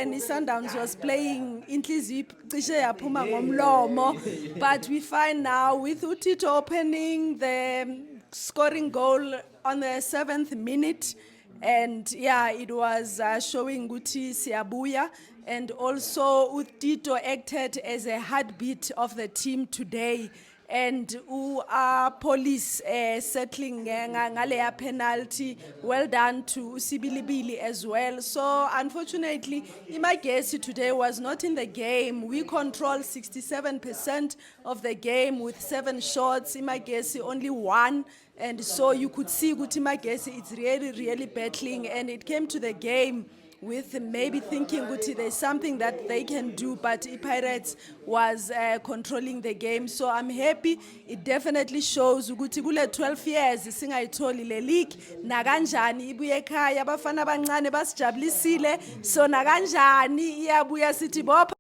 when Sundowns was playing, Inhliziyo cishe yaphuma ngomlomo, but we find now with Utito opening the scoring goal on the 7th minute, and yeah, it was showing Guti Siabuya, and also Utito acted as a heartbeat of the team today. And police settling ngaleya penalty. Well done to Sibilibili as well. So unfortunately, Imagesi today was not in the game. We controlled 67% of the game with 7 shots. Imagesi only 1. And so you could see Guti Imagesi, it's really battling, and it came to the game with maybe thinking Guti there's something that they can do, but Pirates was controlling the game. So I'm happy. It definitely shows Guti kule 12 years singayitholi le league nakanjani ibuye ekhaya abafana abancane basijabulisile, so nakanjani iyabuya sithi bopha